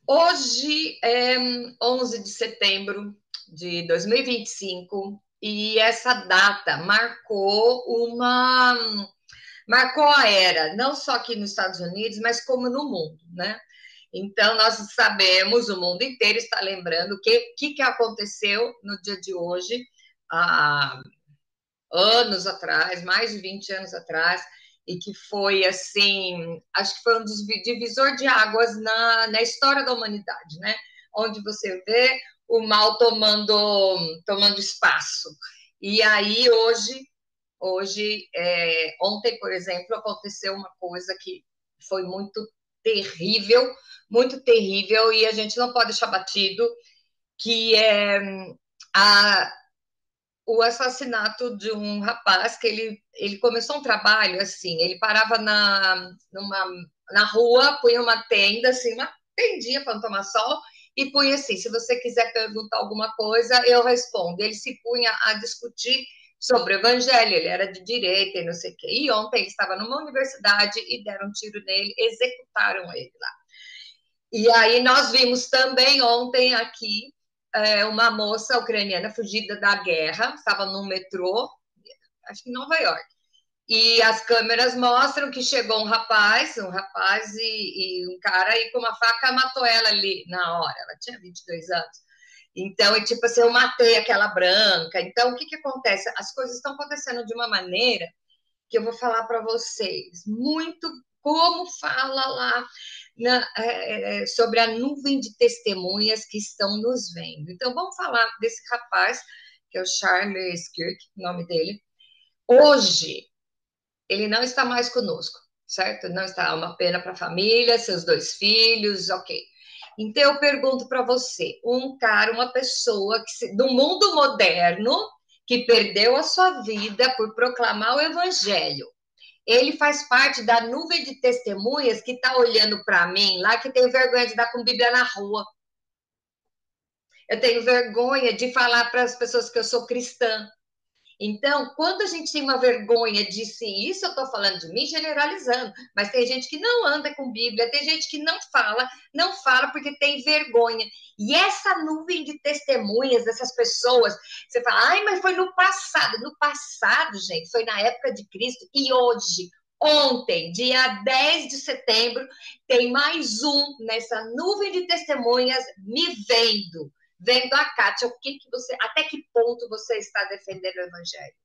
Hoje é 11 de setembro de 2025 e essa data marcou a era, não só aqui nos Estados Unidos, mas como no mundo, né? Então, nós sabemos, o mundo inteiro está lembrando que aconteceu no dia de hoje, há anos atrás, mais de 20 anos atrás, e que foi, assim, acho que foi um divisor de águas na história da humanidade, né? Onde você vê o mal tomando espaço. E aí, ontem, por exemplo, aconteceu uma coisa que foi muito terrível, e a gente não pode deixar batido, que é a, o assassinato de um rapaz que ele começou um trabalho assim, ele parava na rua, punha uma tenda, assim, uma tendinha para não tomar sol, e punha assim, se você quiser perguntar alguma coisa, eu respondo. Ele se punha a discutir sobre o evangelho, ele era de direita e não sei o quê. E ontem ele estava numa universidade e deram um tiro nele, executaram ele lá. E aí nós vimos também ontem aqui uma moça ucraniana fugida da guerra, estava no metrô, acho que em Nova York. E as câmeras mostram que chegou um rapaz e um cara aí com uma faca matou ela ali na hora. Ela tinha 22 anos. Então, e tipo assim, eu matei aquela branca. Então, o que acontece? As coisas estão acontecendo de uma maneira que eu vou falar para vocês. Muito como fala lá sobre a nuvem de testemunhas que estão nos vendo. Então, vamos falar desse rapaz, que é o Charles Kirk, o nome dele. Hoje, ele não está mais conosco, certo? Não está, uma pena para a família, seus dois filhos, ok. Então, eu pergunto para você, uma pessoa do mundo moderno, que perdeu a sua vida por proclamar o evangelho, ele faz parte da nuvem de testemunhas que está olhando para mim lá, que tem vergonha de dar com Bíblia na rua. Eu tenho vergonha de falar para as pessoas que eu sou cristã. Então, quando a gente tem uma vergonha de si, isso eu estou falando de mim generalizando, mas tem gente que não anda com Bíblia, tem gente que não fala porque tem vergonha. E essa nuvem de testemunhas dessas pessoas, você fala, ai, mas foi no passado. No passado, gente, foi na época de Cristo e hoje. Ontem, dia 10 de setembro, tem mais um nessa nuvem de testemunhas me vendo a Kátia, até que ponto você está defendendo o evangelho?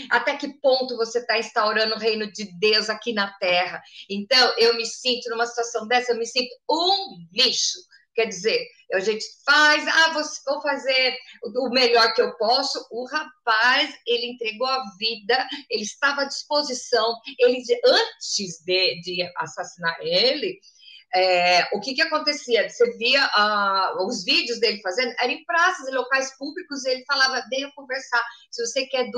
Até que ponto você está instaurando o reino de Deus aqui na terra? Então, eu me sinto numa situação dessa, eu me sinto um lixo. Quer dizer, a gente faz, vou fazer o melhor que eu posso. O rapaz, ele entregou a vida, ele estava à disposição. Antes de assassinar ele, o que acontecia? Você via os vídeos dele fazendo, era em praças e locais públicos, e ele falava, venha conversar, se você tem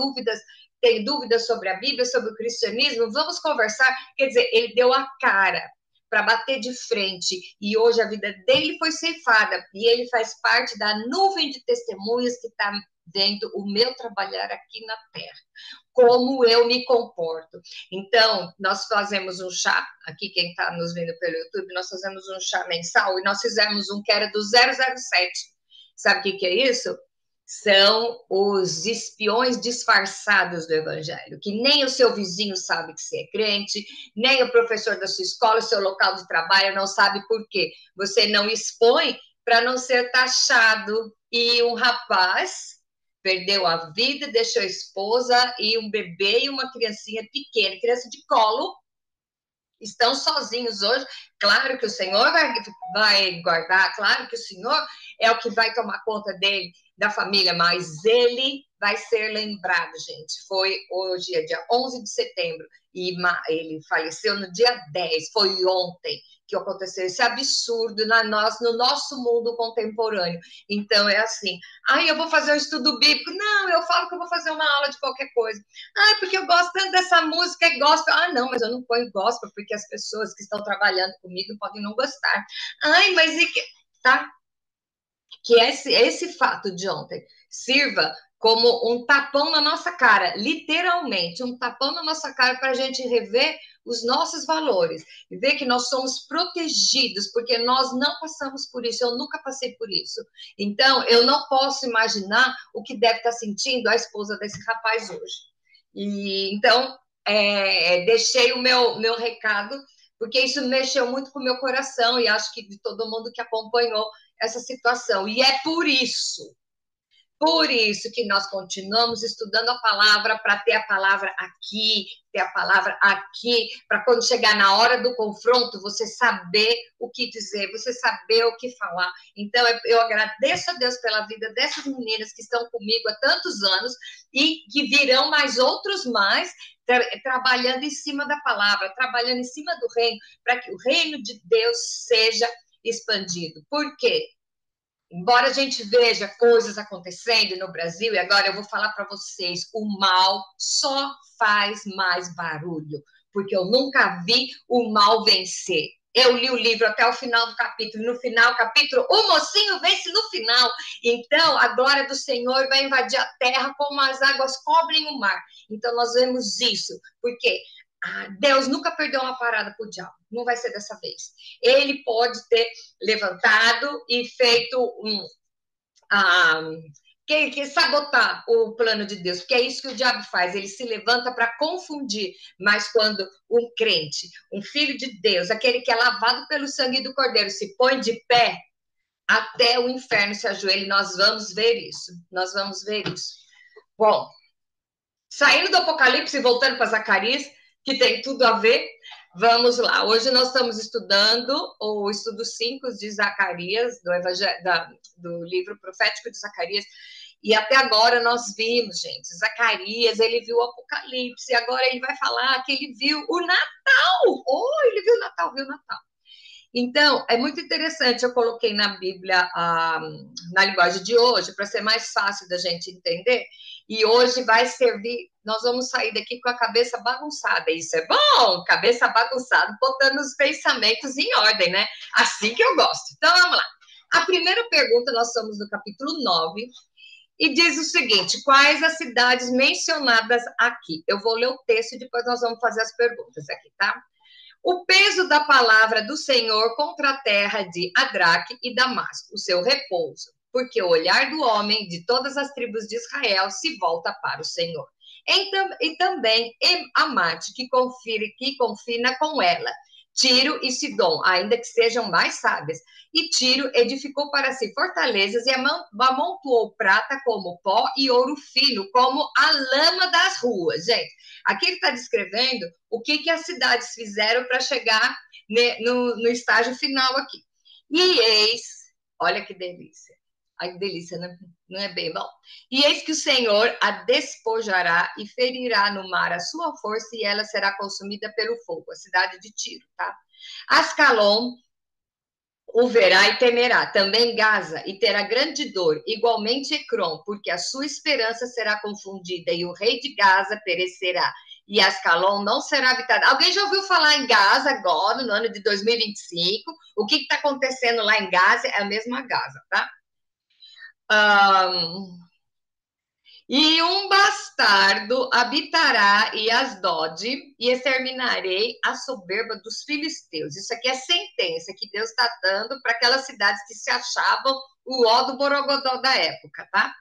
dúvidas sobre a Bíblia, sobre o cristianismo, vamos conversar. Quer dizer, ele deu a cara para bater de frente, e hoje a vida dele foi ceifada, e ele faz parte da nuvem de testemunhas que está vendo o meu trabalhar aqui na terra, como eu me comporto. Então, nós fazemos um chá, aqui quem está nos vendo pelo YouTube, nós fazemos um chá mensal, e nós fizemos um que era do 007. Sabe o que é isso? São os espiões disfarçados do evangelho, que nem o seu vizinho sabe que você é crente, nem o professor da sua escola, o seu local de trabalho não sabe por quê. Você não expõe para não ser taxado. E um rapaz perdeu a vida, deixou a esposa e um bebê e uma criancinha pequena, criança de colo, estão sozinhos hoje. Claro que o Senhor vai guardar, claro que o Senhor é o que vai tomar conta dele, da família, mas ele vai ser lembrado, gente. Foi hoje, dia 11 de setembro, e ele faleceu no dia 10, foi ontem que aconteceu esse absurdo no nosso mundo contemporâneo. Então, é assim, eu vou fazer um estudo bíblico. Não, eu falo que eu vou fazer uma aula de qualquer coisa. Porque eu gosto tanto dessa música e gospel. Não, mas eu não ponho gospel porque as pessoas que estão trabalhando comigo podem não gostar. Mas e que... Tá? Que esse fato de ontem sirva como um tapão na nossa cara, literalmente, um tapão na nossa cara para a gente rever os nossos valores e ver que nós somos protegidos, porque nós não passamos por isso, eu nunca passei por isso. Então, eu não posso imaginar o que deve estar sentindo a esposa desse rapaz hoje. E então, deixei o meu recado, porque isso mexeu muito com o meu coração e acho que de todo mundo que acompanhou essa situação. E é por isso que nós continuamos estudando a palavra, para ter a palavra aqui, ter a palavra aqui, para quando chegar na hora do confronto, você saber o que dizer, você saber o que falar. Então, eu agradeço a Deus pela vida dessas meninas que estão comigo há tantos anos e que virão mais outros mais, trabalhando em cima da palavra, trabalhando em cima do reino, para que o reino de Deus seja expandido. Por quê? Embora a gente veja coisas acontecendo no Brasil, e agora eu vou falar para vocês, o mal só faz mais barulho, porque eu nunca vi o mal vencer. Eu li o livro até o final do capítulo, e no final do capítulo, o mocinho vence no final. Então, a glória do Senhor vai invadir a terra como as águas cobrem o mar. Então, nós vemos isso, porque Deus nunca perdeu uma parada para o diabo, não vai ser dessa vez. Ele pode ter levantado e feito que sabotar o plano de Deus, porque é isso que o diabo faz, ele se levanta para confundir, mas quando um crente, um filho de Deus, aquele que é lavado pelo sangue do Cordeiro, se põe de pé, até o inferno se ajoelha, nós vamos ver isso, nós vamos ver isso. Bom, saindo do Apocalipse e voltando para Zacarias, que tem tudo a ver, vamos lá. Hoje nós estamos estudando o estudo 5 de Zacarias, do livro profético de Zacarias, e até agora nós vimos, gente, Zacarias, ele viu o Apocalipse, e agora ele vai falar que ele viu o Natal. Ele viu o Natal, viu o Natal. Então, é muito interessante, eu coloquei na Bíblia, na linguagem de hoje, para ser mais fácil da gente entender, e hoje vai servir, nós vamos sair daqui com a cabeça bagunçada, isso é bom, cabeça bagunçada, botando os pensamentos em ordem, né? Assim que eu gosto. Então, vamos lá. A primeira pergunta, nós estamos no capítulo 9, e diz o seguinte, quais as cidades mencionadas aqui? Eu vou ler o texto e depois nós vamos fazer as perguntas aqui, tá? O peso da palavra do Senhor contra a terra de Adraque e Damasco, o seu repouso, porque o olhar do homem de todas as tribos de Israel se volta para o Senhor. E também Amate, que confina com ela, Tiro e Sidom, ainda que sejam mais sábias. E Tiro edificou para si fortalezas e amontoou prata como pó e ouro fino como a lama das ruas. Gente, aqui ele está descrevendo o que as cidades fizeram para chegar no estágio final aqui. E eis, olha que delícia. Ai, que delícia, né? Não é bem bom. E eis que o Senhor a despojará e ferirá no mar a sua força e ela será consumida pelo fogo, a cidade de Tiro, tá? Ascalon o verá e temerá, também Gaza, e terá grande dor, igualmente Ecrom, porque a sua esperança será confundida, e o rei de Gaza perecerá, e Ascalon não será habitada. Alguém já ouviu falar em Gaza agora, no ano de 2025? O que está acontecendo lá em Gaza é a mesma Gaza, tá? E um bastardo habitará em Asdod, e exterminarei a soberba dos filisteus. Isso aqui é sentença que Deus está dando para aquelas cidades que se achavam o ó do borogodó da época, tá?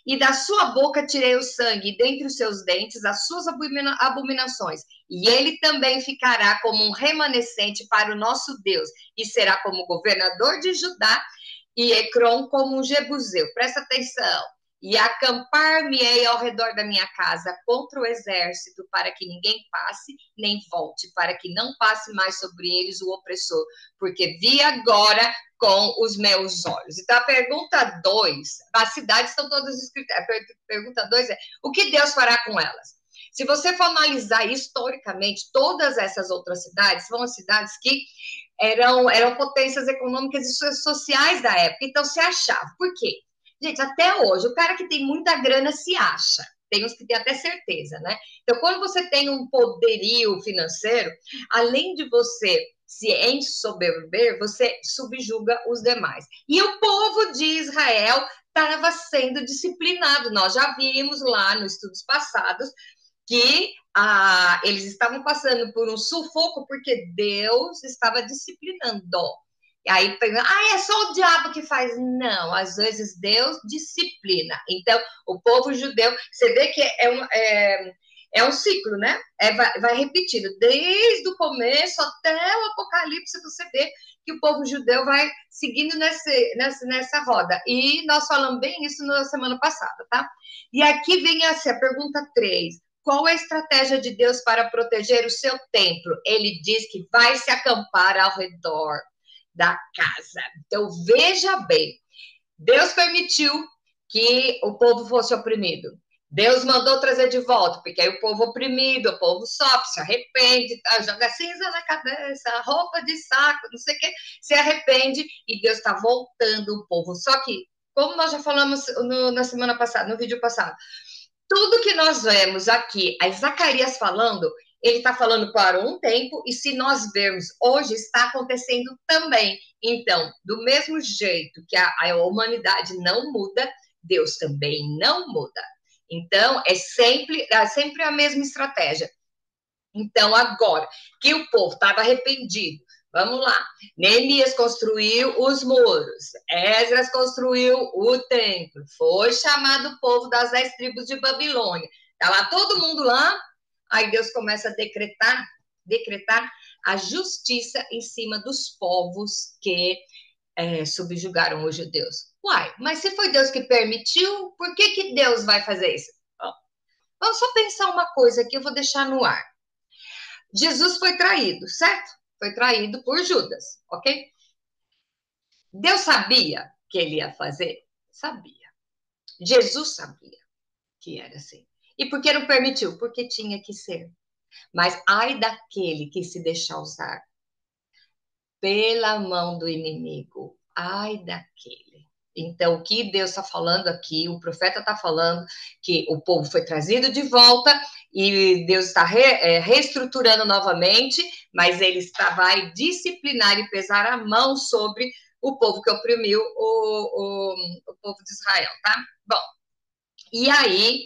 E da sua boca tirei o sangue, e dentre os seus dentes as suas abominações. E ele também ficará como um remanescente para o nosso Deus, e será como governador de Judá, e Ecrom como um jebuseu. Presta atenção. E acampar-me-ei ao redor da minha casa contra o exército, para que ninguém passe, nem volte, para que não passe mais sobre eles o opressor, porque vi agora com os meus olhos. Então, a pergunta 2, as cidades estão todas escritas, a pergunta 2 é, o que Deus fará com elas? Se você for analisar historicamente, todas essas outras cidades são as cidades que eram potências econômicas e sociais da época, então se achava. Por quê? Gente, até hoje, o cara que tem muita grana se acha. Tem uns que têm até certeza, né? Então, quando você tem um poderio financeiro, além de você se ensoberber, você subjuga os demais. E o povo de Israel estava sendo disciplinado. Nós já vimos lá nos estudos passados que eles estavam passando por um sufoco porque Deus estava disciplinando. E aí, é só o diabo que faz. Não, às vezes Deus disciplina. Então, o povo judeu, você vê que é um ciclo, né? Vai repetindo. Desde o começo até o Apocalipse, você vê que o povo judeu vai seguindo nessa roda. E nós falamos bem isso na semana passada, tá? E aqui vem a pergunta 3. Qual é a estratégia de Deus para proteger o seu templo? Ele diz que vai se acampar ao redor da casa. Então, veja bem, Deus permitiu que o povo fosse oprimido. Deus mandou trazer de volta, porque aí o povo oprimido, o povo sofre, se arrepende, joga cinza na cabeça, roupa de saco, não sei o que, se arrepende e Deus está voltando o povo. Só que, como nós já falamos na semana passada, no vídeo passado, tudo que nós vemos aqui, a Zacarias falando, ele está falando para um tempo, e se nós vermos hoje, está acontecendo também. Então, do mesmo jeito que a humanidade não muda, Deus também não muda. Então, é sempre a mesma estratégia. Então, agora que o povo estava arrependido, vamos lá, Neemias construiu os muros, Esdras construiu o templo, foi chamado o povo das 10 tribos de Babilônia, está lá todo mundo lá, aí Deus começa a decretar a justiça em cima dos povos que subjugaram os judeus. Uai, mas se foi Deus que permitiu, por que Deus vai fazer isso? Vamos só pensar uma coisa que eu vou deixar no ar. Jesus foi traído, certo? Foi traído por Judas, ok? Deus sabia que ele ia fazer? Sabia. Jesus sabia que era assim. E por que não permitiu? Porque tinha que ser. Mas ai daquele que se deixar usar pela mão do inimigo. Ai daquele. Então, o que Deus está falando aqui, o profeta está falando que o povo foi trazido de volta e Deus está reestruturando novamente, mas ele vai disciplinar e pesar a mão sobre o povo que oprimiu o povo de Israel, tá? Bom, e aí,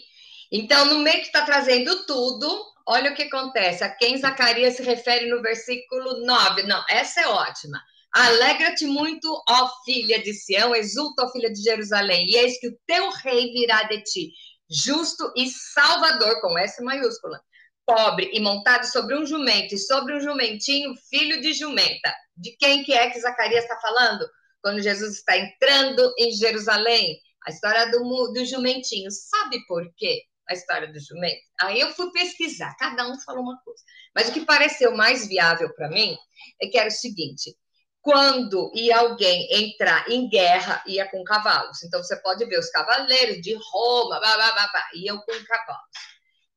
então, no meio que está trazendo tudo, olha o que acontece. A quem Zacarias se refere no versículo 9. Não, essa é ótima. Alegra-te muito, ó filha de Sião, exulta, ó filha de Jerusalém, e eis que o teu rei virá de ti, justo e salvador, com S maiúscula, pobre e montado sobre um jumento, e sobre um jumentinho, filho de jumenta. De quem que é que Zacarias está falando? Quando Jesus está entrando em Jerusalém, a história do jumentinho. Sabe por quê? A história do jumento? Aí eu fui pesquisar, cada um falou uma coisa. Mas o que pareceu mais viável para mim é que era o seguinte: quando ia alguém entrar em guerra, ia com cavalos. Então, você pode ver os cavaleiros de Roma, iam com cavalos.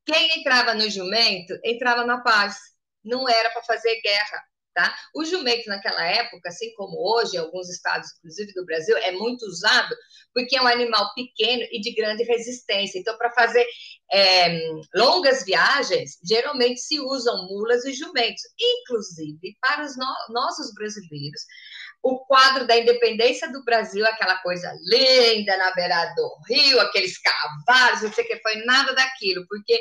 Quem entrava no jumento, entrava na paz. Não era para fazer guerra, tá? O jumento naquela época, assim como hoje, em alguns estados, inclusive do Brasil, é muito usado porque é um animal pequeno e de grande resistência. Então, para fazer longas viagens, geralmente se usam mulas e jumentos. Inclusive, para nós, os brasileiros, o quadro da independência do Brasil, aquela coisa linda na beira do rio, aqueles cavalos, não sei o que, foi nada daquilo, porque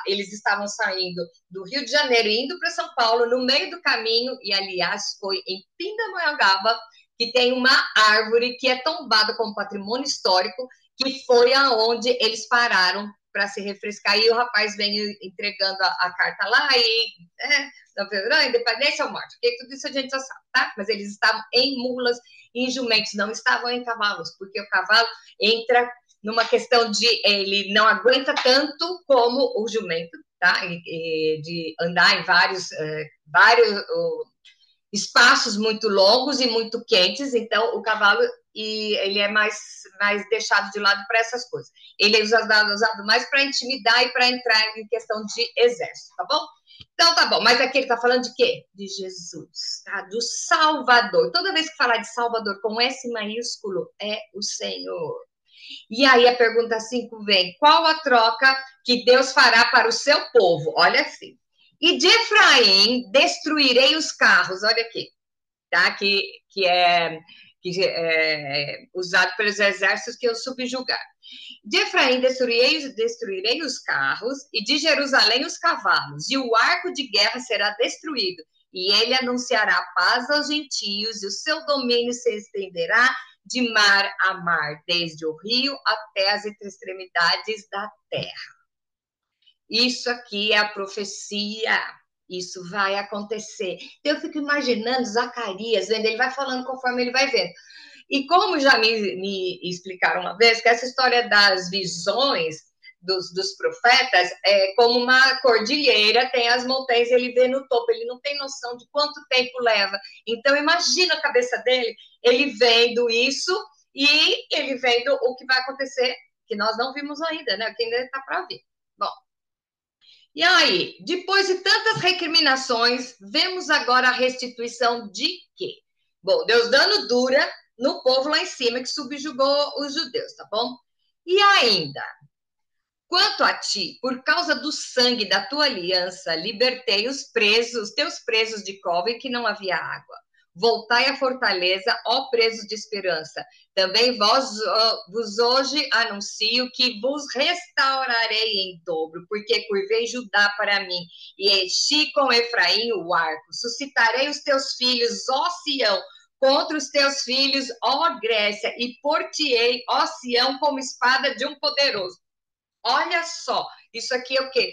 eles estavam saindo do Rio de Janeiro e indo para São Paulo, no meio do caminho, e aliás foi em Pindamonhangaba, que tem uma árvore que é tombada como patrimônio histórico, que foi aonde eles pararam para se refrescar, e o rapaz vem entregando a carta lá, e independência ou morte, porque tudo isso a gente já sabe, tá? Mas eles estavam em mulas, em jumentos, não estavam em cavalos, porque o cavalo entra numa questão de ele não aguenta tanto como o jumento, tá? De andar em vários espaços muito longos e muito quentes, então o cavalo ele é mais deixado de lado para essas coisas. Ele é usado mais para intimidar e para entrar em questão de exército, tá bom? Então tá bom, mas aqui ele tá falando de quê? De Jesus, tá? Do Salvador. Toda vez que falar de Salvador com S maiúsculo, é o Senhor. E aí a pergunta 5 vem: qual a troca que Deus fará para o seu povo? Olha assim. E de Efraim destruirei os carros, olha aqui, tá? Que usado pelos exércitos que eu subjugar. De Efraim destruirei os carros, e de Jerusalém os cavalos, e o arco de guerra será destruído, e ele anunciará paz aos gentios, e o seu domínio se estenderá de mar a mar, desde o rio até as extremidades da terra. Isso aqui é a profecia. Isso vai acontecer. Eu fico imaginando Zacarias, vendo, ele vai falando conforme ele vai vendo. E como já me explicaram uma vez, que essa história das visões dos profetas é como uma cordilheira, tem as montanhas, ele vê no topo, ele não tem noção de quanto tempo leva. Então, imagina a cabeça dele, ele vendo isso e ele vendo o que vai acontecer, que nós não vimos ainda, né? Que ainda está para vir. Bom, e aí, depois de tantas recriminações, vemos agora a restituição de quê? Bom, Deus dando dura no povo lá em cima que subjugou os judeus, tá bom? E ainda, quanto a ti, por causa do sangue da tua aliança, libertei os presos, teus presos de cova em que não havia água. Voltai à fortaleza, ó presos de esperança. Também vos hoje anuncio que vos restaurarei em dobro, porque curvei Judá para mim, e enchi com Efraim o arco. Suscitarei os teus filhos, ó Sião, contra os teus filhos, ó Grécia, e por-te-ei, ó Sião, como espada de um poderoso. Olha só, isso aqui é o quê?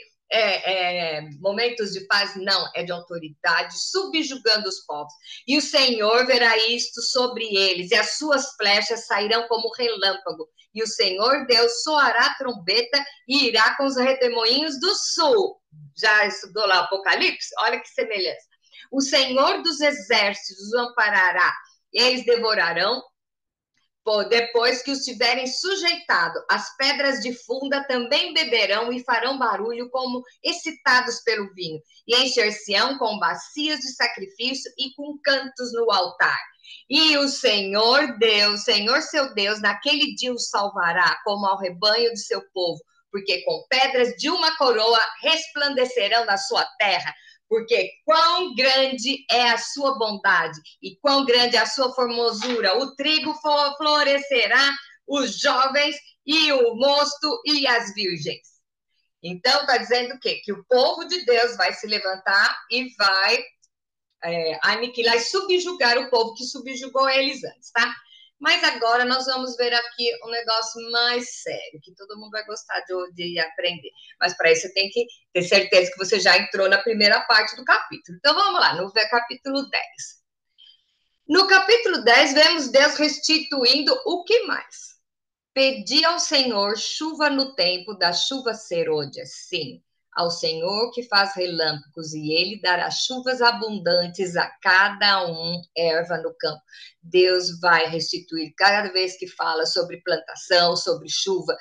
Momentos de paz? Não, é de autoridade, subjugando os povos. E o Senhor verá isto sobre eles, e as suas flechas sairão como relâmpago. E o Senhor Deus soará a trombeta e irá com os redemoinhos do sul. Já estudou lá o Apocalipse? Olha que semelhança. O Senhor dos exércitos os amparará, eles devorarão. Depois que os tiverem sujeitado, as pedras de funda também beberão e farão barulho como excitados pelo vinho, e encher-se-ão com bacias de sacrifício e com cantos no altar. E o Senhor Deus, Senhor seu Deus, naquele dia os salvará, como ao rebanho de seu povo, porque com pedras de uma coroa resplandecerão na sua terra. Porque quão grande é a sua bondade e quão grande é a sua formosura. O trigo florescerá, os jovens e o mosto e as virgens. Então, está dizendo o quê? Que o povo de Deus vai se levantar e vai aniquilar e subjugar o povo que subjugou eles antes, tá? Mas agora nós vamos ver aqui um negócio mais sério, que todo mundo vai gostar de aprender. Mas para isso você tem que ter certeza que você já entrou na primeira parte do capítulo. Então vamos lá, no capítulo 10. No capítulo 10, vemos Deus restituindo o que mais? Pedi ao Senhor chuva no tempo das chuvas serôdias, sim, ao Senhor que faz relâmpagos, e ele dará chuvas abundantes a cada um, erva no campo. Deus vai restituir cada vez que fala sobre plantação, sobre chuva,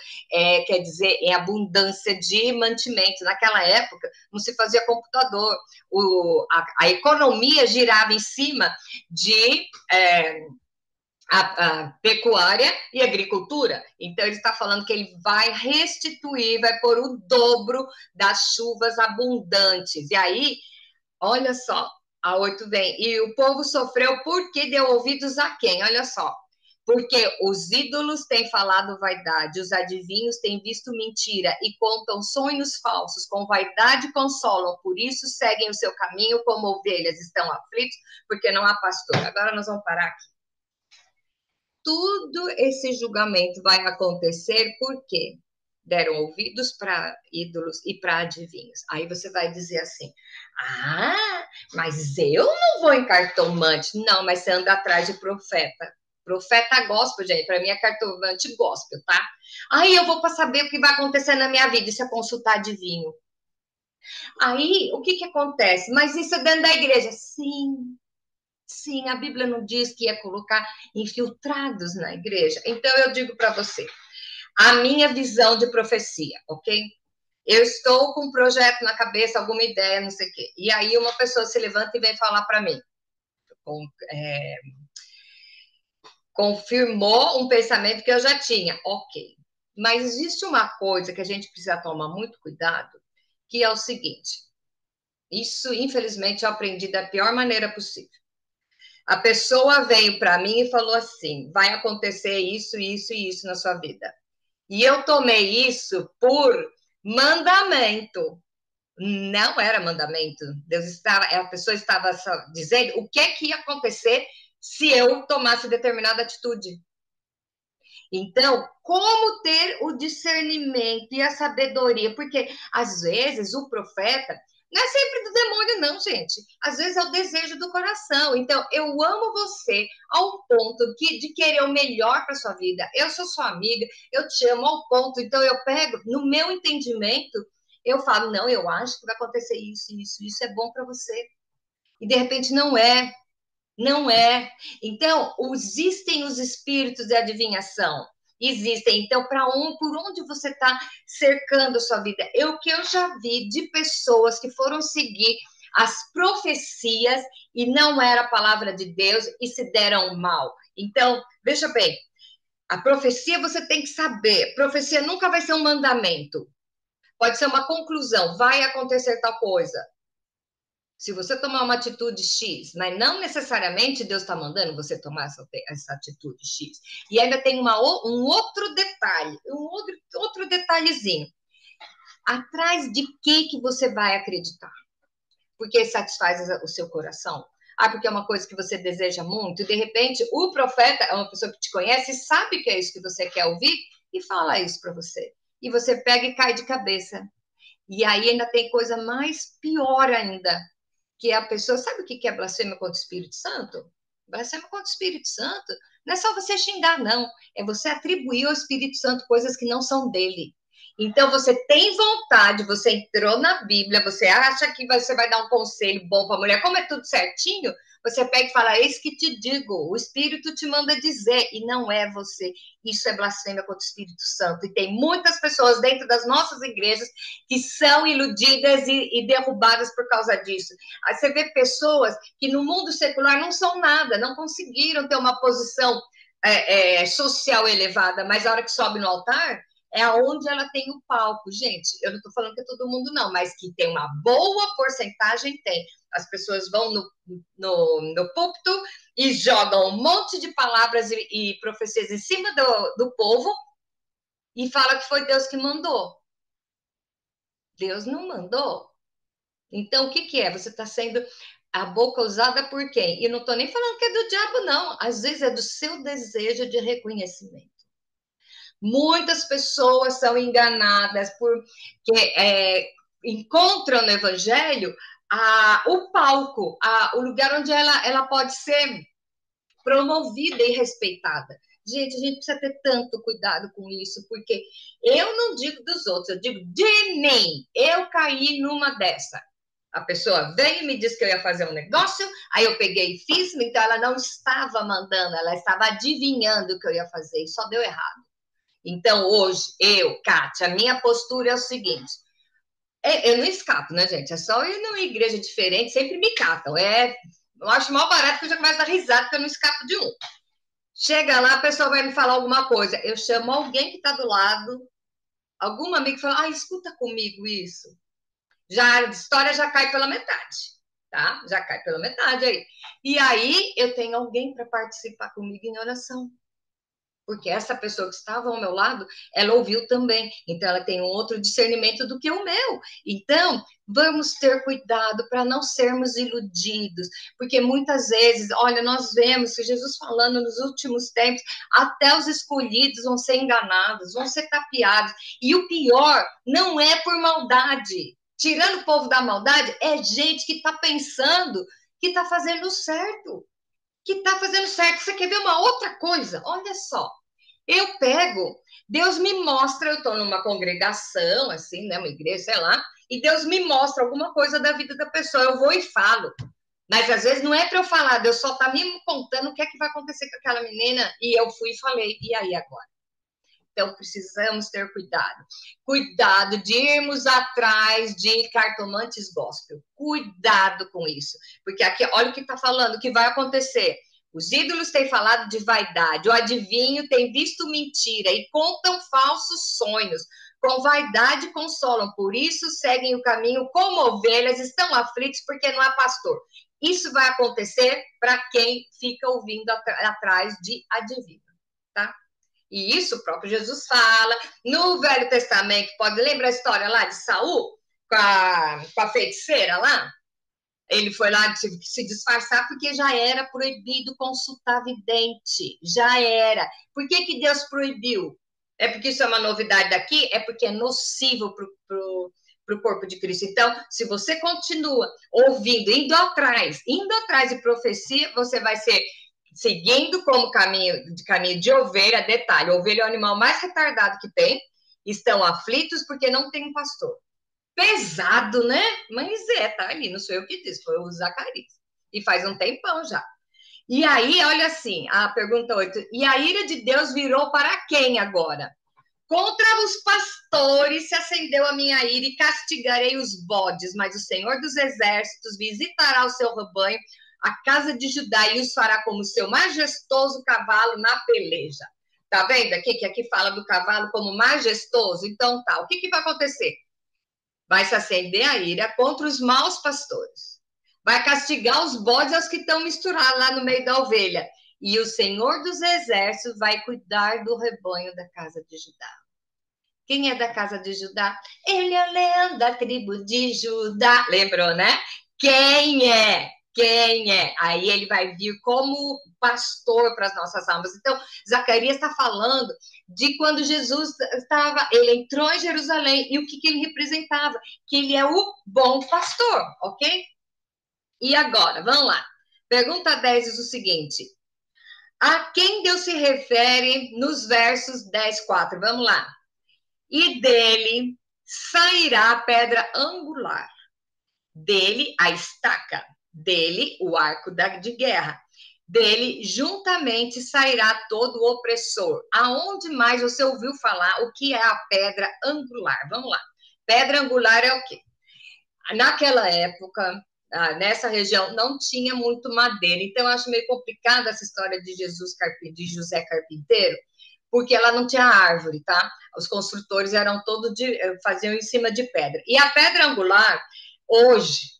quer dizer, em abundância de mantimento. Naquela época, não se fazia computador, a economia girava em cima de a pecuária e agricultura. Então, ele está falando que ele vai restituir, vai pôr o dobro das chuvas abundantes. E aí, olha só, a 8 vem. E o povo sofreu porque deu ouvidos a quem? Olha só. Porque os ídolos têm falado vaidade, os adivinhos têm visto mentira e contam sonhos falsos, com vaidade consolam, por isso seguem o seu caminho como ovelhas, estão aflitos porque não há pastor. Agora nós vamos parar aqui. Tudo esse julgamento vai acontecer porque deram ouvidos para ídolos e para adivinhos. Aí você vai dizer assim, mas eu não vou em cartomante. Não, mas você anda atrás de profeta. Profeta gospel, gente, para mim é cartomante gospel, tá? Aí eu vou para saber o que vai acontecer na minha vida, isso é consultar adivinho. Aí, o que acontece? Mas isso é dentro da igreja? Sim. Sim, a Bíblia não diz que ia colocar infiltrados na igreja. Então, eu digo para você, a minha visão de profecia, ok? Eu estou com um projeto na cabeça, alguma ideia, não sei o quê. E aí uma pessoa se levanta e vem falar para mim. Confirmou um pensamento que eu já tinha, ok. Mas existe uma coisa que a gente precisa tomar muito cuidado, que é o seguinte. Isso, infelizmente, eu aprendi da pior maneira possível. A pessoa veio para mim e falou assim: vai acontecer isso, isso e isso na sua vida. E eu tomei isso por mandamento. Não era mandamento. Deus estava, a pessoa estava dizendo o que é que ia acontecer se eu tomasse determinada atitude. Então, como ter o discernimento e a sabedoria? Porque às vezes o profeta não é sempre do demônio, não, gente. Às vezes é o desejo do coração. Então, eu amo você ao ponto de querer o melhor para sua vida. Eu sou sua amiga, eu te amo ao ponto. Então, eu pego, no meu entendimento, eu falo, não, eu acho que vai acontecer isso é bom para você. E de repente não é. Não é. Então, existem os espíritos de adivinhação. Existem. Então, por onde você está cercando a sua vida? O que eu já vi de pessoas que foram seguir as profecias e não era a palavra de Deus e se deram mal. Então, veja bem, a profecia você tem que saber. Profecia nunca vai ser um mandamento. Pode ser uma conclusão. Vai acontecer tal coisa. Se você tomar uma atitude X, mas não necessariamente Deus está mandando você tomar essa atitude X. E ainda tem um outro detalhe, outro detalhezinho. Atrás de que você vai acreditar? Porque satisfaz o seu coração? Porque é uma coisa que você deseja muito, e de repente o profeta é uma pessoa que te conhece e sabe que é isso que você quer ouvir e fala isso para você. E você pega e cai de cabeça. E aí ainda tem coisa mais pior ainda, que a pessoa, sabe o que é blasfêmia contra o Espírito Santo? Blasfêmia contra o Espírito Santo não é só você xingar, não. É você atribuir ao Espírito Santo coisas que não são dele. Então, você tem vontade, você entrou na Bíblia, você acha que você vai dar um conselho bom para a mulher, como é tudo certinho, você pega e fala, eis que te digo, o Espírito te manda dizer, e não é você. Isso é blasfêmia contra o Espírito Santo. E tem muitas pessoas dentro das nossas igrejas que são iludidas e derrubadas por causa disso. Aí você vê pessoas que no mundo secular não são nada, não conseguiram ter uma posição social elevada, mas a hora que sobe no altar, é onde ela tem o palco. Gente, eu não estou falando que é todo mundo não, mas que tem uma boa porcentagem, tem. As pessoas vão no púlpito e jogam um monte de palavras e profecias em cima do povo e fala que foi Deus que mandou. Deus não mandou. Então, o que é? Você está sendo a boca usada por quem? E não estou nem falando que é do diabo, não. Às vezes é do seu desejo de reconhecimento. Muitas pessoas são enganadas porque encontram no Evangelho o palco, o lugar onde ela pode ser promovida e respeitada. Gente, a gente precisa ter tanto cuidado com isso, porque eu não digo dos outros, eu digo de mim. Eu caí numa dessa. A pessoa veio e me disse que eu ia fazer um negócio, aí eu peguei e fiz, então ela não estava mandando, ela estava adivinhando o que eu ia fazer, e só deu errado. Então, hoje, Kátia, a minha postura é o seguinte: eu não escapo, né, gente? É só ir numa igreja diferente, sempre me catam. Eu acho mal barato que eu já começo a dar risada, porque eu não escapo de um. Chega lá, a pessoa vai me falar alguma coisa. Eu chamo alguém que está do lado, algum amigo que fala, escuta comigo isso. Já a história já cai pela metade, tá? Já cai pela metade aí. E aí eu tenho alguém para participar comigo em oração. Porque essa pessoa que estava ao meu lado, ela ouviu também. Então, ela tem um outro discernimento do que o meu. Então, vamos ter cuidado para não sermos iludidos. Porque muitas vezes, olha, nós vemos que Jesus falando nos últimos tempos, até os escolhidos vão ser enganados, vão ser tapeados. E o pior não é por maldade. Tirando o povo da maldade, é gente que está pensando que está fazendo certo. Que está fazendo certo. Você quer ver uma outra coisa? Olha só. Eu pego, Deus me mostra, eu estou numa congregação, assim, né, uma igreja, sei lá, e Deus me mostra alguma coisa da vida da pessoa. Eu vou e falo. Mas às vezes não é para eu falar, Deus só está me contando o que é que vai acontecer com aquela menina, e eu fui e falei, e aí agora? Então, precisamos ter cuidado. Cuidado de irmos atrás de cartomantes gospel. Cuidado com isso. Porque aqui, olha o que está falando, o que vai acontecer. Os ídolos têm falado de vaidade, o adivinho tem visto mentira e contam falsos sonhos. Com vaidade consolam, por isso seguem o caminho como ovelhas, estão aflitos porque não há pastor. Isso vai acontecer para quem fica ouvindo atrás de adivinho, tá? E isso o próprio Jesus fala. No Velho Testamento, pode lembrar a história lá de Saul, com a feiticeira lá? Ele foi lá se disfarçar porque já era proibido consultar vidente. Já era. Por que Deus proibiu? É porque isso é uma novidade daqui? É porque é nocivo para o corpo de Cristo. Então, se você continua ouvindo, indo atrás de profecia, você vai ser seguindo como caminho de ovelha. Detalhe, a ovelha é o animal mais retardado que tem. Estão aflitos porque não tem um pastor. Pesado, né? Mas tá ali, não sou eu que disse, foi o Zacarias. E faz um tempão já. E aí, olha assim, a pergunta 8. E a ira de Deus virou para quem agora? Contra os pastores se acendeu a minha ira e castigarei os bodes, mas o Senhor dos Exércitos visitará o seu rebanho, a casa de Judá, e os fará como seu majestoso cavalo na peleja. Tá vendo aqui que aqui fala do cavalo como majestoso? Então tá, o que vai acontecer? Vai se acender a ira contra os maus pastores. Vai castigar os bodes aos que estão misturados lá no meio da ovelha. E o Senhor dos Exércitos vai cuidar do rebanho da casa de Judá. Quem é da casa de Judá? Ele é leão da tribo de Judá. Lembrou, né? Quem é? Quem é? Aí ele vai vir como pastor para as nossas almas. Então, Zacarias está falando de quando Jesus ele entrou em Jerusalém e o que ele representava, que ele é o bom pastor, ok? E agora, vamos lá. Pergunta 10 diz o seguinte: a quem Deus se refere nos versos 10, 4? Vamos lá. E dele sairá a pedra angular, dele a estaca, dele o arco de guerra, dele juntamente sairá todo o opressor. Aonde mais você ouviu falar o que é a pedra angular? Vamos lá. Pedra angular é o quê? Naquela época, nessa região, não tinha muito madeira. Então, eu acho meio complicada essa história de José Carpinteiro, porque ela não tinha árvore, tá? Os construtores eram todos faziam em cima de pedra. E a pedra angular, hoje,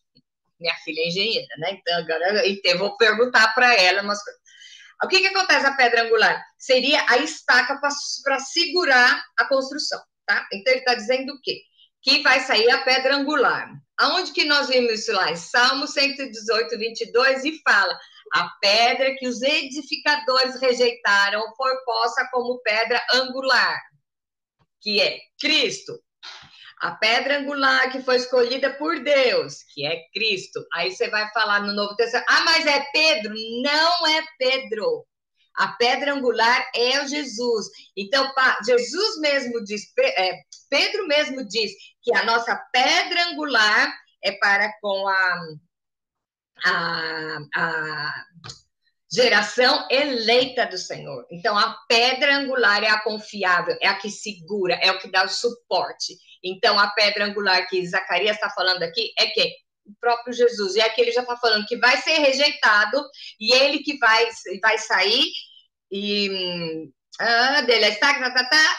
minha filha é engenheira, né? Então, agora eu vou perguntar para ela umas coisas. O que acontece na pedra angular? Seria a estaca para segurar a construção, tá? Então, ele está dizendo o quê? Que vai sair a pedra angular. Aonde que nós vimos isso lá? Em Salmo 118, 22, e fala: a pedra que os edificadores rejeitaram foi posta como pedra angular, que é Cristo. A pedra angular que foi escolhida por Deus, que é Cristo. Aí você vai falar no Novo Testamento: ah, mas é Pedro? Não é Pedro. A pedra angular é o Jesus. Então, Jesus mesmo diz, Pedro mesmo diz que a nossa pedra angular é para com a geração eleita do Senhor. Então, a pedra angular é a confiável, é a que segura, é o que dá o suporte. Então, a pedra angular que Zacarias está falando aqui é quem? O próprio Jesus. E aqui ele já está falando que vai ser rejeitado e ele que vai sair e dele está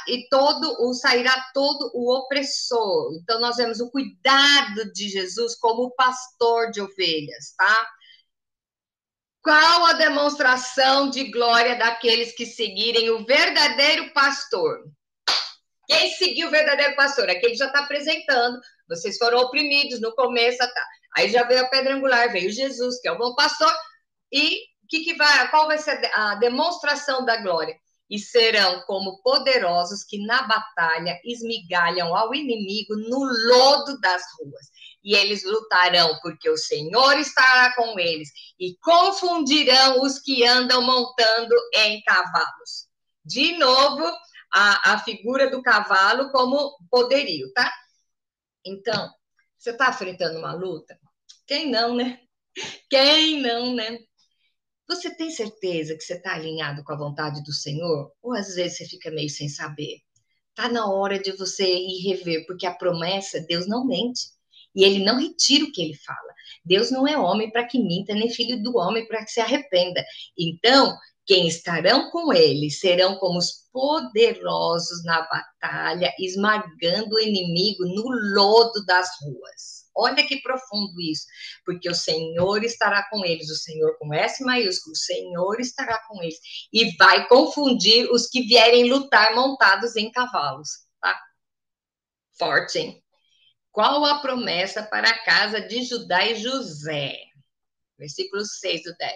e sairá todo o opressor. Então, nós vemos o cuidado de Jesus como pastor de ovelhas, tá? Qual a demonstração de glória daqueles que seguirem o verdadeiro pastor? Quem seguiu o verdadeiro pastor? Aqui ele já está apresentando. Vocês foram oprimidos no começo, tá? Aí já veio a pedra angular, veio Jesus, que é o bom pastor. E qual vai ser a demonstração da glória? E serão como poderosos que na batalha esmigalham ao inimigo no lodo das ruas. E eles lutarão porque o Senhor estará com eles e confundirão os que andam montando em cavalos. De novo, a figura do cavalo como poderio, tá? Então, você está enfrentando uma luta? Quem não, né? Quem não, né? Você tem certeza que você está alinhado com a vontade do Senhor? Ou às vezes você fica meio sem saber? Está na hora de você ir rever, porque a promessa, Deus não mente. E ele não retira o que ele fala. Deus não é homem para que minta, nem filho do homem para que se arrependa. Então, quem estarão com ele serão como os poderosos na batalha, esmagando o inimigo no lodo das ruas. Olha que profundo isso, porque o Senhor estará com eles, o Senhor com S maiúsculo, o Senhor estará com eles, e vai confundir os que vierem lutar montados em cavalos, tá? Forte, hein? Qual a promessa para a casa de Judá e José? Versículo 6 do 10.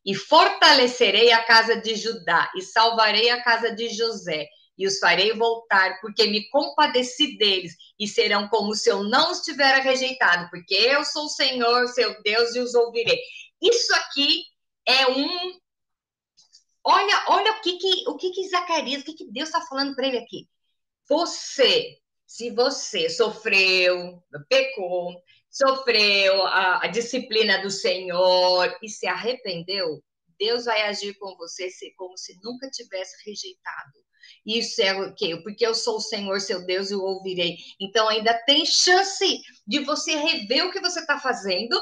E fortalecerei a casa de Judá e salvarei a casa de José e os farei voltar, porque me compadeci deles e serão como se eu não os tivera rejeitado, porque eu sou o Senhor, seu Deus, e os ouvirei. Isso aqui é um... Olha o que Zacarias, o que Deus está falando para ele aqui. Se você sofreu, pecou, sofreu a disciplina do Senhor e se arrependeu, Deus vai agir com você como se nunca tivesse rejeitado. Isso é o quê? Porque eu sou o Senhor, seu Deus, e o ouvirei. Então ainda tem chance de você rever o que você está fazendo,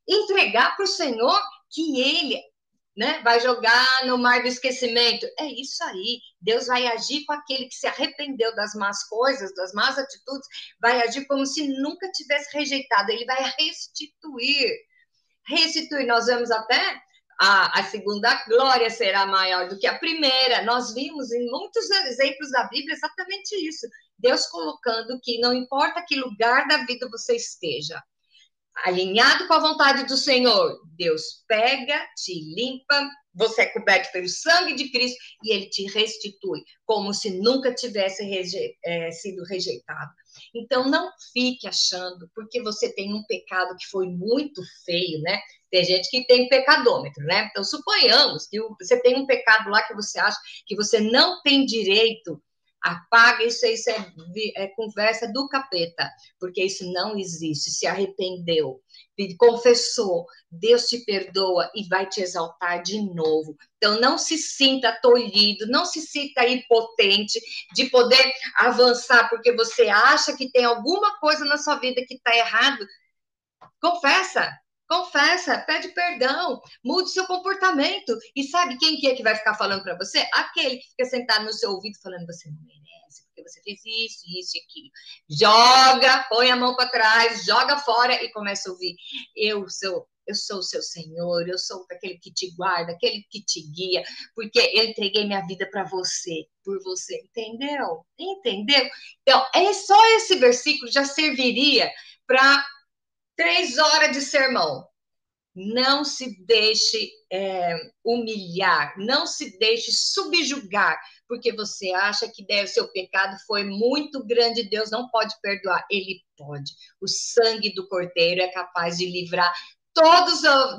entregar para o Senhor, que Ele, né, vai jogar no mar do esquecimento. É isso aí. Deus vai agir com aquele que se arrependeu das más coisas, das más atitudes, vai agir como se nunca tivesse rejeitado. Ele vai restituir. Restituir. Nós vemos até a segunda glória será maior do que a primeira. Nós vimos em muitos exemplos da Bíblia exatamente isso. Deus colocando que não importa que lugar da vida você esteja, alinhado com a vontade do Senhor, Deus pega, te limpa, você é coberto pelo sangue de Cristo e Ele te restitui, como se nunca tivesse sido rejeitado. Então, não fique achando, porque você tem um pecado que foi muito feio, né? Tem gente que tem pecadômetro, né? Então, suponhamos que você tem um pecado lá que você acha que você não tem direito, apaga isso é conversa do capeta, porque isso não existe. Se arrependeu, confessou, Deus te perdoa e vai te exaltar de novo. Então não se sinta tolhido, não se sinta impotente de poder avançar porque você acha que tem alguma coisa na sua vida que está errado. Confessa, pede perdão, mude seu comportamento. E sabe quem que é que vai ficar falando para você? Aquele que fica sentado no seu ouvido falando, você não merece, porque você fez isso e aquilo. Joga, põe a mão para trás, joga fora e começa a ouvir. Eu sou o seu Senhor, eu sou aquele que te guarda, aquele que te guia, porque eu entreguei minha vida para você, por você, entendeu? Então, só esse versículo já serviria para 3 horas de sermão. Não se deixe humilhar, não se deixe subjugar, porque você acha que seu pecado foi muito grande, Deus não pode perdoar. Ele pode. O sangue do Cordeiro é capaz de livrar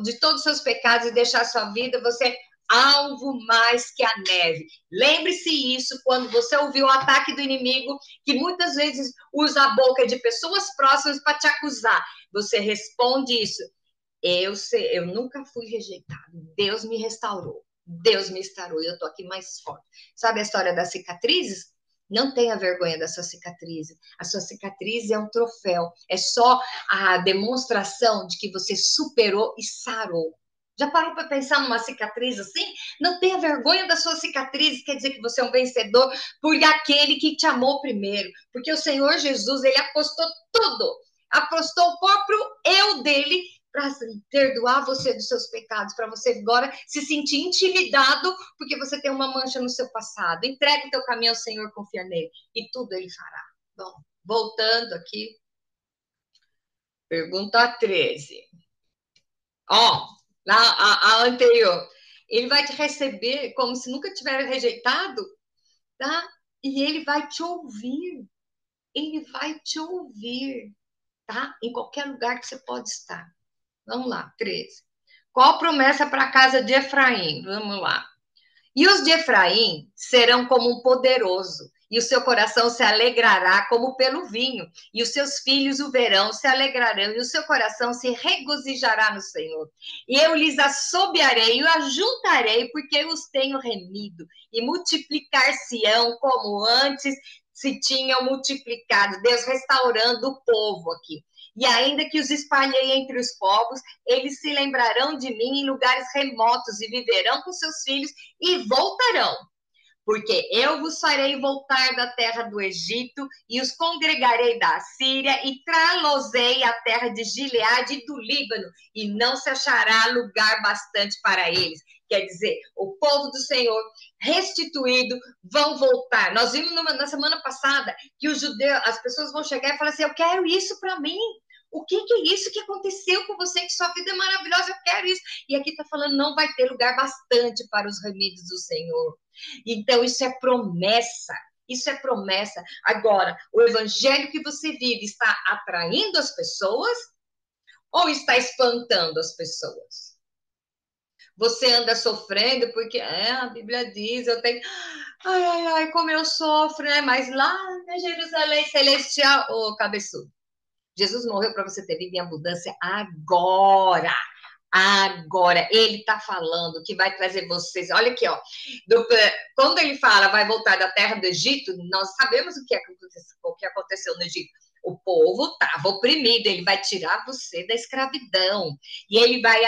de todos os seus pecados e deixar sua vida, você alvo mais que a neve. Lembre-se isso quando você ouvir o ataque do inimigo, que muitas vezes usa a boca de pessoas próximas para te acusar. Você responde isso. Eu nunca fui rejeitado. Deus me restaurou. Deus me restaurou e eu tô aqui mais forte. Sabe a história das cicatrizes? Não tenha vergonha da sua cicatriz. A sua cicatriz é um troféu. É só a demonstração de que você superou e sarou. Já parou para pensar numa cicatriz assim? Não tenha vergonha da sua cicatriz, quer dizer que você é um vencedor por aquele que te amou primeiro. Porque o Senhor Jesus, ele apostou tudo. Apostou o próprio eu dele para perdoar você dos seus pecados, para você agora se sentir intimidado porque você tem uma mancha no seu passado. Entrega o teu caminho ao Senhor, confia nele e tudo ele fará. Bom, voltando aqui. Pergunta 13. Ó, a anterior. Ele vai te receber como se nunca tivesse rejeitado, tá? E ele vai te ouvir. Ele vai te ouvir, tá? Em qualquer lugar que você pode estar. Vamos lá, 13. Qual promessa para a casa de Efraim? Vamos lá. E os de Efraim serão como um poderoso, e o seu coração se alegrará como pelo vinho, e os seus filhos o verão, se alegrarão, e o seu coração se regozijará no Senhor. E eu lhes assobiarei e ajuntarei, porque eu os tenho remido, e multiplicar-se-ão como antes se tinham multiplicado. Deus restaurando o povo aqui. E ainda que os espalhei entre os povos, eles se lembrarão de mim em lugares remotos e viverão com seus filhos e voltarão. porque eu vos farei voltar da terra do Egito e os congregarei da Síria e trá-los-ei à terra de Gileade e do Líbano, e não se achará lugar bastante para eles. Quer dizer, o povo do Senhor restituído vão voltar. Nós vimos na semana passada que os judeus, as pessoas vão chegar e falar assim, eu quero isso para mim. O que é isso que aconteceu com você? Que sua vida é maravilhosa, eu quero isso. E aqui está falando, não vai ter lugar bastante para os remidos do Senhor. Então, isso é promessa. Isso é promessa. Agora, o evangelho que você vive está atraindo as pessoas ou está espantando as pessoas? Você anda sofrendo porque a Bíblia diz, eu tenho... Ai, como eu sofro, né? Mas lá na Jerusalém Celestial, ô cabeçudo, Jesus morreu para você ter vida em abundância agora. Agora, ele está falando que vai trazer vocês. Olha aqui, ó. Quando ele fala vai voltar da terra do Egito, nós sabemos o que aconteceu no Egito. O povo estava oprimido, ele vai tirar você da escravidão. E ele vai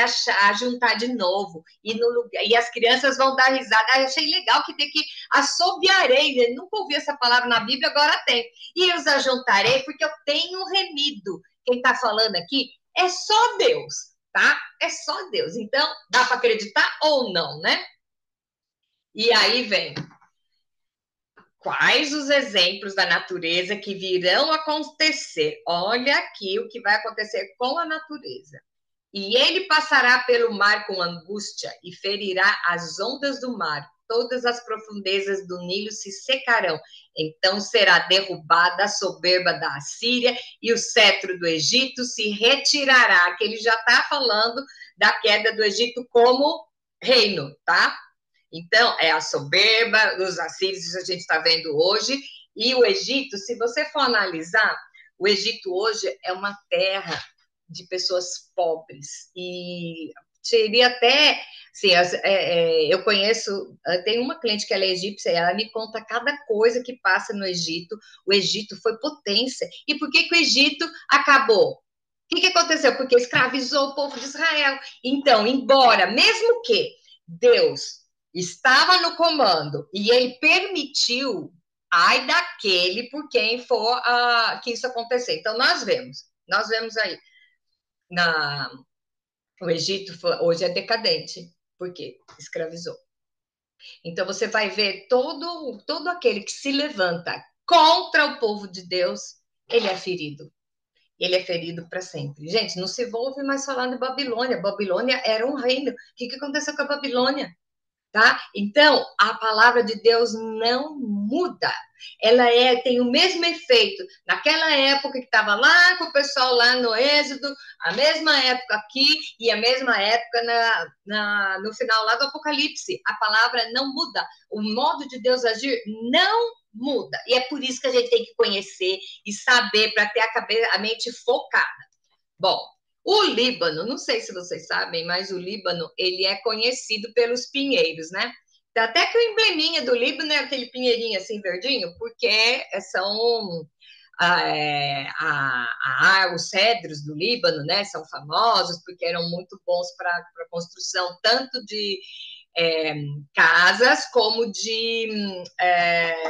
juntar de novo. E as crianças vão dar risada. Ah, eu achei legal que tem que assobiarei. Eu nunca ouvi essa palavra na Bíblia, agora tem. E os ajuntarei porque eu tenho remido. Quem está falando aqui é só Deus, tá? É só Deus. Então, dá para acreditar ou não, né? E aí vem. Quais os exemplos da natureza que virão acontecer? Olha aqui o que vai acontecer com a natureza. E ele passará pelo mar com angústia e ferirá as ondas do mar. Todas as profundezas do Nilo se secarão. Então será derrubada a soberba da Assíria e o cetro do Egito se retirará. Que ele já está falando da queda do Egito como reino, tá? Então, é a soberba dos assírios, isso a gente está vendo hoje. E o Egito, se você for analisar, o Egito hoje é uma terra de pessoas pobres. E seria até... Assim, eu conheço... Tem uma cliente que ela é egípcia e ela me conta cada coisa que passa no Egito. O Egito foi potência. E por que o Egito acabou? O que aconteceu? Porque escravizou o povo de Israel. Então, embora, mesmo que Deus estava no comando e ele permitiu, ai daquele por quem for que isso acontecer. Então, nós vemos aí, o Egito hoje é decadente, porque escravizou. Então, você vai ver todo aquele que se levanta contra o povo de Deus, ele é ferido. Ele é ferido para sempre. Gente, não se ouve mais falar de Babilônia. Babilônia era um reino. O que aconteceu com a Babilônia? Tá? Então, a palavra de Deus não muda. Ela tem o mesmo efeito naquela época que estava lá com o pessoal lá no Êxodo, a mesma época aqui e a mesma época no final lá do Apocalipse. A palavra não muda. O modo de Deus agir não muda. E é por isso que a gente tem que conhecer e saber para ter a mente focada. Bom, o Líbano, não sei se vocês sabem, mas o Líbano, ele é conhecido pelos pinheiros, né? Até que o embleminha do Líbano é aquele pinheirinho assim verdinho, porque são os cedros do Líbano, né? São famosos porque eram muito bons para construção tanto de casas como de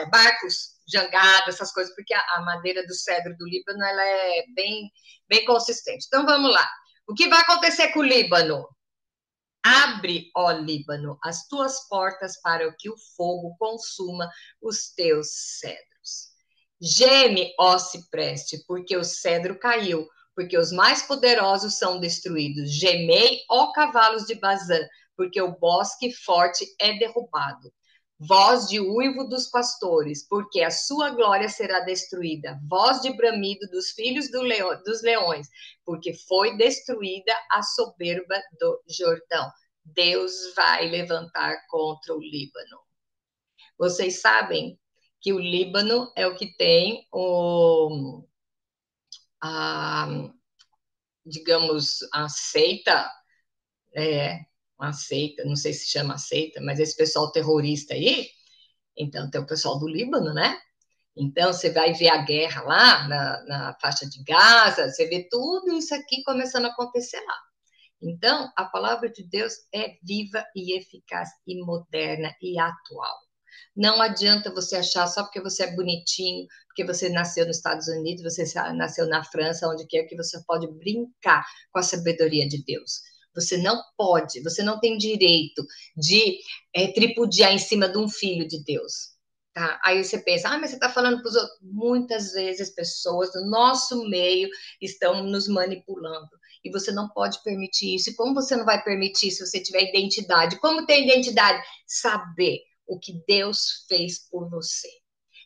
barcos, jangada, essas coisas, porque a madeira do cedro do Líbano ela é bem consistente. Então vamos lá. O que vai acontecer com o Líbano? Abre, ó Líbano, as tuas portas para que o fogo consuma os teus cedros. Geme, ó cipreste, porque o cedro caiu, porque os mais poderosos são destruídos. Gemei, ó cavalos de Bazã, porque o bosque forte é derrubado. Voz de uivo dos pastores, porque a sua glória será destruída. Voz de bramido dos filhos dos leões, porque foi destruída a soberba do Jordão. Deus vai levantar contra o Líbano. Vocês sabem que o Líbano é o que tem digamos, a seita, uma seita, não sei se chama seita, mas esse pessoal terrorista aí, então tem o pessoal do Líbano, né? Então você vai ver a guerra lá na faixa de Gaza, você vê tudo isso aqui começando a acontecer lá. Então, a palavra de Deus é viva e eficaz e moderna e atual. Não adianta você achar só porque você é bonitinho, porque você nasceu nos Estados Unidos, você nasceu na França, onde quer que você pode brincar com a sabedoria de Deus. Você não pode, você não tem direito de tripudiar em cima de um filho de Deus. Tá? Aí você pensa, mas você está falando para os outros. Muitas vezes pessoas do nosso meio estão nos manipulando. E você não pode permitir isso. E como você não vai permitir se você tiver identidade? Como ter identidade? Saber o que Deus fez por você.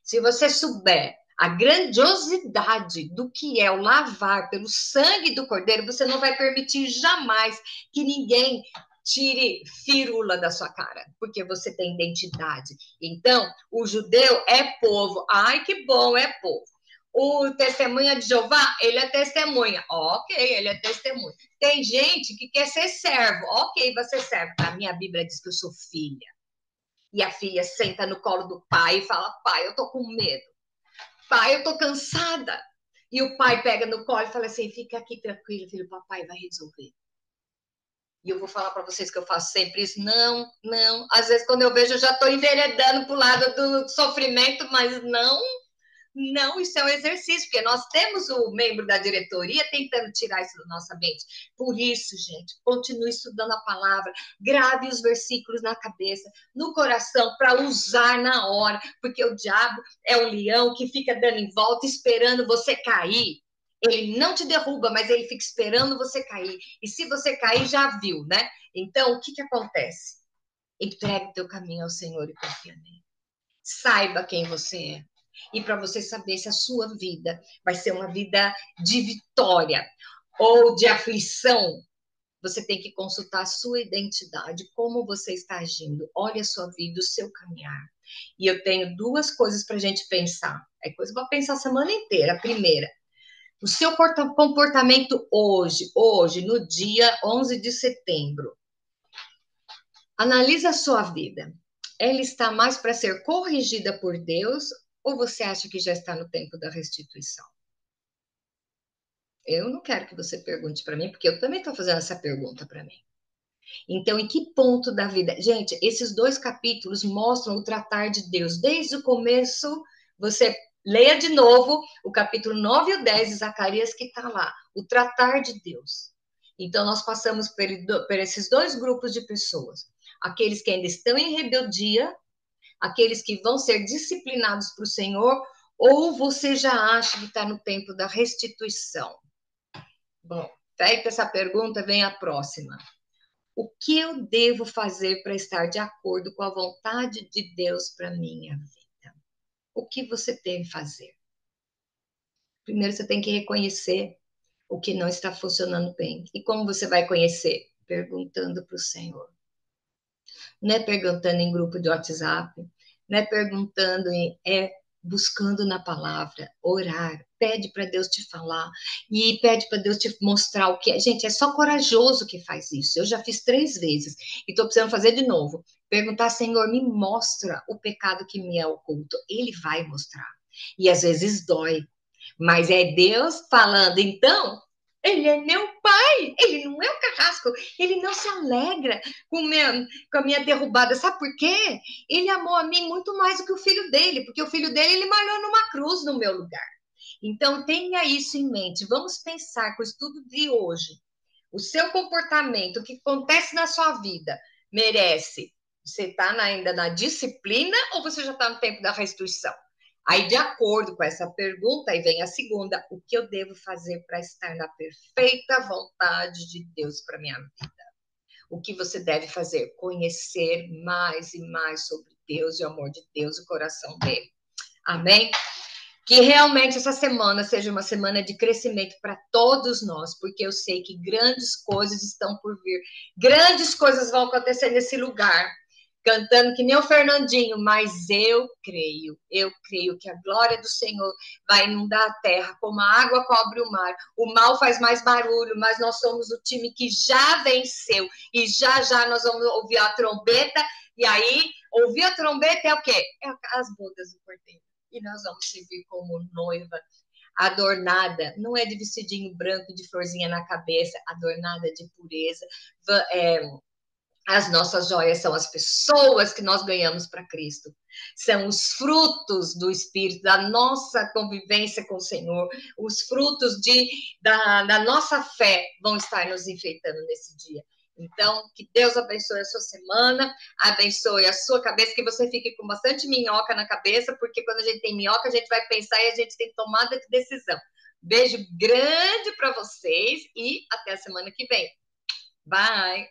Se você souber a grandiosidade do que é o lavar pelo sangue do Cordeiro, você não vai permitir jamais que ninguém tire firula da sua cara, porque você tem identidade. Então, o judeu é povo. Ai, que bom, é povo. O testemunha de Jeová, ele é testemunha. Ok, ele é testemunha. Tem gente que quer ser servo. Ok, você é servo. A minha Bíblia diz que eu sou filha. E a filha senta no colo do pai e fala, pai, eu tô com medo. Pai, eu tô cansada. E o pai pega no colo e fala assim, fica aqui tranquilo, filho, o papai vai resolver. E eu vou falar para vocês que eu faço sempre isso. Não, não. Às vezes, quando eu vejo, eu já estou enveredando para o lado do sofrimento, mas não, não, isso é um exercício, porque nós temos o membro da diretoria tentando tirar isso da nossa mente. Por isso, gente, continue estudando a palavra, grave os versículos na cabeça, no coração, para usar na hora, porque o diabo é um leão que fica dando em volta, esperando você cair. Ele não te derruba, mas ele fica esperando você cair. E se você cair, já viu, né? Então, o que acontece? Entregue teu caminho ao Senhor e confia nele. Saiba quem você é. E para você saber se a sua vida vai ser uma vida de vitória ou de aflição, você tem que consultar a sua identidade, como você está agindo. Olha a sua vida, o seu caminhar. E eu tenho duas coisas para a gente pensar. É coisa para pensar a semana inteira. A primeira, o seu comportamento hoje, no dia 11 de setembro. Analisa a sua vida. Ela está mais para ser corrigida por Deus ou você acha que já está no tempo da restituição? Eu não quero que você pergunte para mim, porque eu também estou fazendo essa pergunta para mim. Então, em que ponto da vida? Gente, esses dois capítulos mostram o tratar de Deus. Desde o começo, você leia de novo o capítulo 9 e o 10 de Zacarias, que está lá. O tratar de Deus. Então, nós passamos por esses dois grupos de pessoas. Aqueles que ainda estão em rebeldia, aqueles que vão ser disciplinados para o Senhor, ou você já acha que está no tempo da restituição? Bom, feita essa pergunta, vem a próxima. O que eu devo fazer para estar de acordo com a vontade de Deus para minha vida? O que você deve fazer? Primeiro, você tem que reconhecer o que não está funcionando bem. E como você vai conhecer? Perguntando para o Senhor. Não é perguntando em grupo de WhatsApp, não é perguntando buscando na palavra, orar, pede para Deus te falar e pede para Deus te mostrar o que é. Gente, é só corajoso que faz isso. Eu já fiz 3 vezes e estou precisando fazer de novo. Perguntar, Senhor, me mostra o pecado que me é oculto. Ele vai mostrar. E às vezes dói, mas é Deus falando, então, ele é meu pai, ele não é o carrasco, ele não se alegra com a minha derrubada. Sabe por quê? Ele amou a mim muito mais do que o filho dele, porque o filho dele, ele malhou numa cruz no meu lugar. Então, tenha isso em mente. Vamos pensar com o estudo de hoje. O seu comportamento, o que acontece na sua vida, merece. Você está ainda na disciplina ou você já está no tempo da restituição? Aí, de acordo com essa pergunta, aí vem a segunda: o que eu devo fazer para estar na perfeita vontade de Deus para minha vida? O que você deve fazer? Conhecer mais e mais sobre Deus e o amor de Deus, o coração dele. Amém? Que realmente essa semana seja uma semana de crescimento para todos nós, porque eu sei que grandes coisas estão por vir. Grandes coisas vão acontecer nesse lugar. Cantando que nem o Fernandinho, mas eu creio que a glória do Senhor vai inundar a terra, como a água cobre o mar. O mal faz mais barulho, mas nós somos o time que já venceu. E já nós vamos ouvir a trombeta, e aí, ouvir a trombeta é o quê? É as bodas do Cordeiro. E nós vamos servir como noiva, adornada, não é de vestidinho branco, de florzinha na cabeça, adornada de pureza, As nossas joias são as pessoas que nós ganhamos para Cristo. São os frutos do Espírito, da nossa convivência com o Senhor. Os frutos da nossa fé vão estar nos enfeitando nesse dia. Então, que Deus abençoe a sua semana, abençoe a sua cabeça, que você fique com bastante minhoca na cabeça, porque quando a gente tem minhoca, a gente vai pensar e a gente tem tomada de decisão. Beijo grande para vocês e até a semana que vem. Bye!